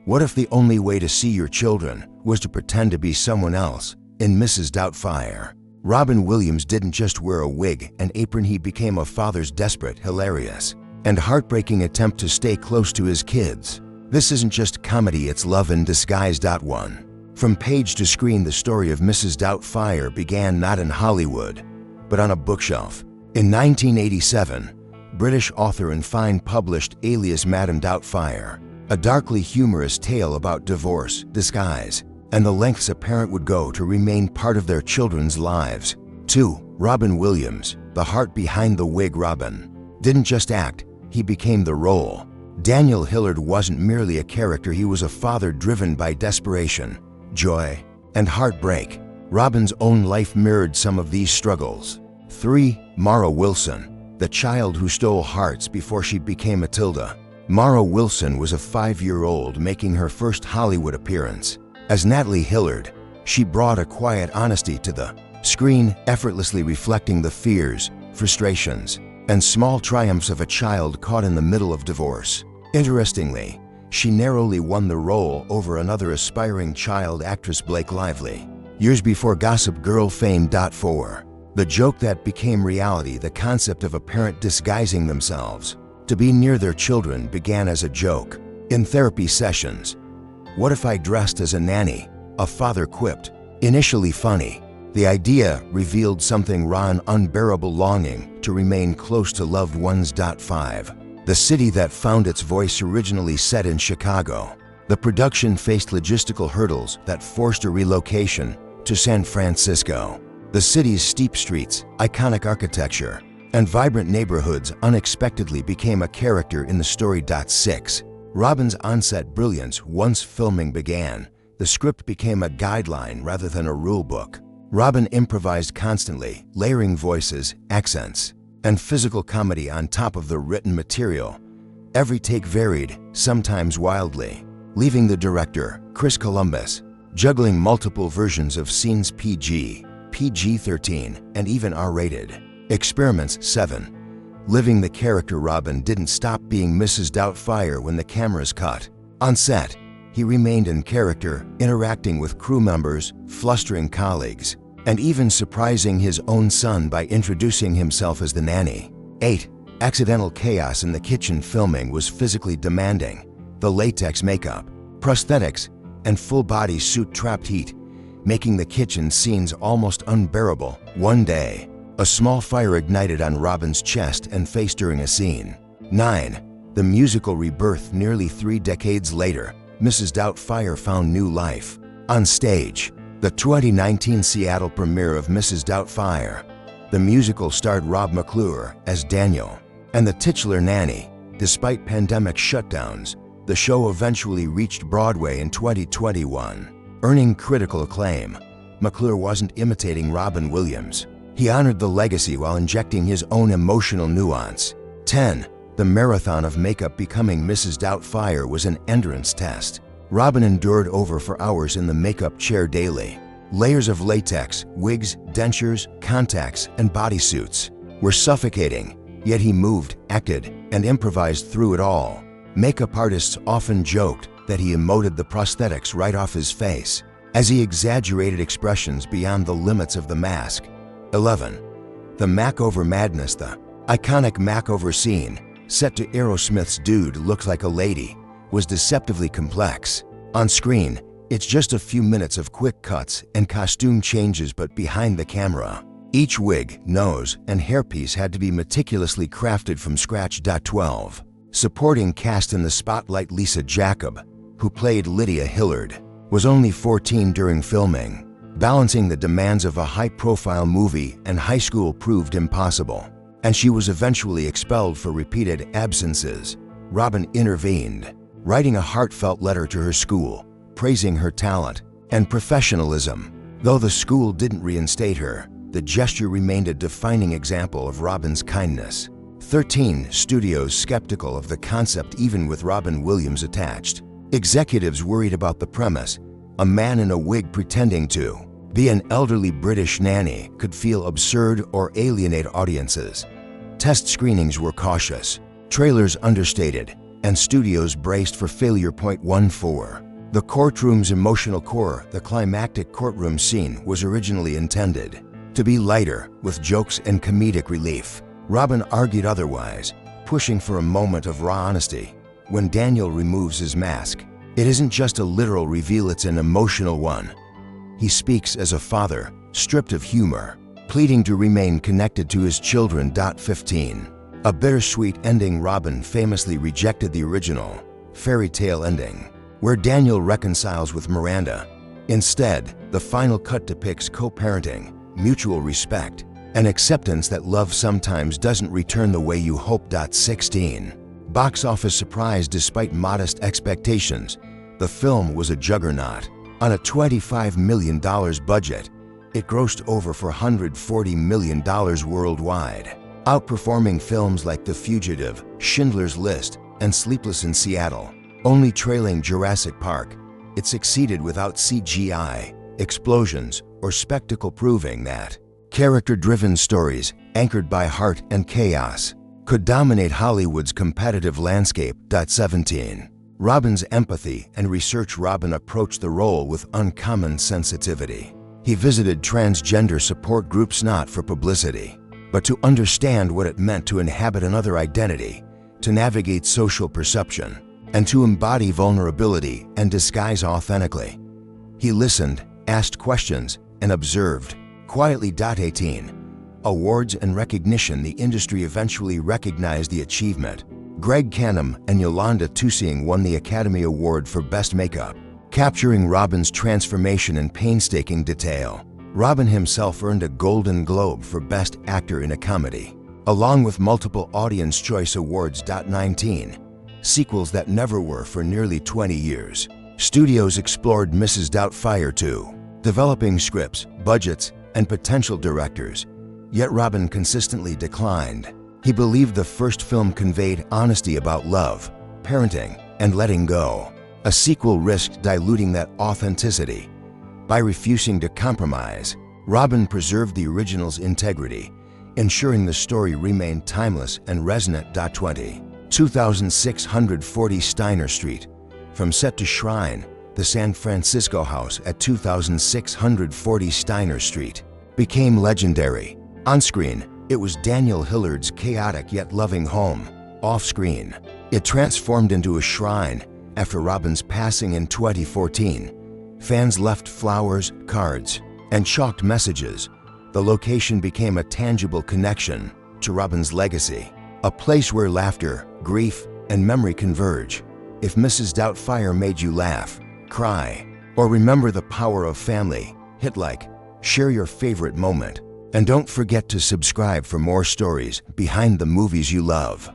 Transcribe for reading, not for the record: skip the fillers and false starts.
What if the only way to see your children was to pretend to be someone else? In Mrs. Doubtfire, Robin Williams didn't just wear a wig and apron, he became a father's desperate, hilarious, and heartbreaking attempt to stay close to his kids. This isn't just comedy, it's love in disguise. From page to screen, the story of Mrs. Doubtfire began not in Hollywood, but on a bookshelf. In 1987, British author and fine published Alias Madame Doubtfire, a darkly humorous tale about divorce, disguise, and the lengths a parent would go to remain part of their children's lives. 2. Robin Williams, the heart behind the wig. Robin didn't just act, he became the role. Daniel Hillard wasn't merely a character, he was a father driven by desperation, joy, and heartbreak. Robin's own life mirrored some of these struggles. 3. Mara Wilson, the child who stole hearts before she became Matilda. Mara Wilson was a 5-year-old making her first Hollywood appearance. As Natalie Hillard, she brought a quiet honesty to the screen, effortlessly reflecting the fears, frustrations, and small triumphs of a child caught in the middle of divorce. Interestingly, she narrowly won the role over another aspiring child actress, Blake Lively, years before Gossip Girl fame. 4. The joke that became reality, the concept of a parent disguising themselves to be near their children began as a joke. In therapy sessions, "What if I dressed as a nanny?" a father quipped. Initially funny, the idea revealed something raw, an unbearable longing to remain close to loved ones. 5. The city that found its voice, originally set in Chicago, the production faced logistical hurdles that forced a relocation to San Francisco. The city's steep streets, iconic architecture, and vibrant neighborhoods unexpectedly became a character in the story. 6. Robin's on-set brilliance. Once filming began, the script became a guideline rather than a rule book. Robin improvised constantly, layering voices, accents, and physical comedy on top of the written material. Every take varied, sometimes wildly, leaving the director, Chris Columbus, juggling multiple versions of scenes: PG, PG-13, and even R-rated. Experiments. 7. Living the character. Robin didn't stop being Mrs. Doubtfire when the cameras cut. On set, he remained in character, interacting with crew members, flustering colleagues, and even surprising his own son by introducing himself as the nanny. 8. Accidental chaos in the kitchen. Filming was physically demanding. The latex makeup, prosthetics, and full-body suit trapped heat, making the kitchen scenes almost unbearable. One day, a small fire ignited on Robin's chest and face during a scene. 9. The musical rebirth. Nearly 3 decades later, Mrs. Doubtfire found new life. On stage, the 2019 Seattle premiere of Mrs. Doubtfire, the musical starred Rob McClure as Daniel and the titular nanny. Despite pandemic shutdowns, the show eventually reached Broadway in 2021, earning critical acclaim. McClure wasn't imitating Robin Williams. He honored the legacy while injecting his own emotional nuance. 10. The marathon of makeup. Becoming Mrs. Doubtfire was an endurance test. Robin endured over 4 hours in the makeup chair daily. Layers of latex, wigs, dentures, contacts, and bodysuits were suffocating, yet he moved, acted, and improvised through it all. Makeup artists often joked that he emoted the prosthetics right off his face, as he exaggerated expressions beyond the limits of the mask. 11. The makeover madness. The iconic makeover scene, set to Aerosmith's "Dude Looks Like a Lady," was deceptively complex. On screen, it's just a few minutes of quick cuts and costume changes, but behind the camera, each wig, nose, and hairpiece had to be meticulously crafted from scratch. 12. Supporting cast in the spotlight. Lisa Jacob, who played Lydia Hillard, was only 14 during filming. Balancing the demands of a high-profile movie and high school proved impossible, and she was eventually expelled for repeated absences. Robin intervened, writing a heartfelt letter to her school, praising her talent and professionalism. Though the school didn't reinstate her, the gesture remained a defining example of Robin's kindness. 13. Studios skeptical of the concept. Even with Robin Williams attached, executives worried about the premise. A man in a wig pretending to be an elderly British nanny could feel absurd or alienate audiences. Test screenings were cautious, trailers understated, and studios braced for failure. 14. The courtroom's emotional core, the climactic courtroom scene, was originally intended to be lighter, with jokes and comedic relief. Robin argued otherwise, pushing for a moment of raw honesty. When Daniel removes his mask, it isn't just a literal reveal, it's an emotional one. He speaks as a father, stripped of humor, pleading to remain connected to his children. 15. A bittersweet ending. Robin famously rejected the original fairy tale ending, where Daniel reconciles with Miranda. Instead, the final cut depicts co-parenting, mutual respect, and acceptance that love sometimes doesn't return the way you hope. 16. Box office surprise. Despite modest expectations, the film was a juggernaut. On a $25 million budget, it grossed over $440 million worldwide, outperforming films like The Fugitive, Schindler's List, and Sleepless in Seattle. Only trailing Jurassic Park, it succeeded without CGI, explosions, or spectacle, proving that character-driven stories, anchored by heart and chaos, could dominate Hollywood's competitive landscape. 17. Robin's empathy and research. Robin approached the role with uncommon sensitivity. He visited transgender support groups not for publicity, but to understand what it meant to inhabit another identity, to navigate social perception, and to embody vulnerability and disguise authentically. He listened, asked questions, and observed quietly. 18. Awards and recognition. The industry eventually recognized the achievement. Greg Canham and Yolanda Tusing won the Academy Award for Best Makeup, capturing Robin's transformation in painstaking detail. Robin himself earned a Golden Globe for Best Actor in a Comedy, along with multiple Audience Choice Awards. 19. Sequels that never were. For nearly 20 years, studios explored Mrs. Doubtfire 2, developing scripts, budgets, and potential directors. Yet Robin consistently declined. He believed the first film conveyed honesty about love, parenting, and letting go. A sequel risked diluting that authenticity. By refusing to compromise, Robin preserved the original's integrity, ensuring the story remained timeless and resonant. 20. 2640 Steiner Street. From set to shrine, the San Francisco house at 2640 Steiner Street became legendary. On screen, it was Daniel Hillard's chaotic yet loving home. Off screen, it transformed into a shrine. After Robin's passing in 2014, fans left flowers, cards, and chalked messages. The location became a tangible connection to Robin's legacy, a place where laughter, grief, and memory converge. If Mrs. Doubtfire made you laugh, cry, or remember the power of family, hit like, share your favorite moment, and don't forget to subscribe for more stories behind the movies you love.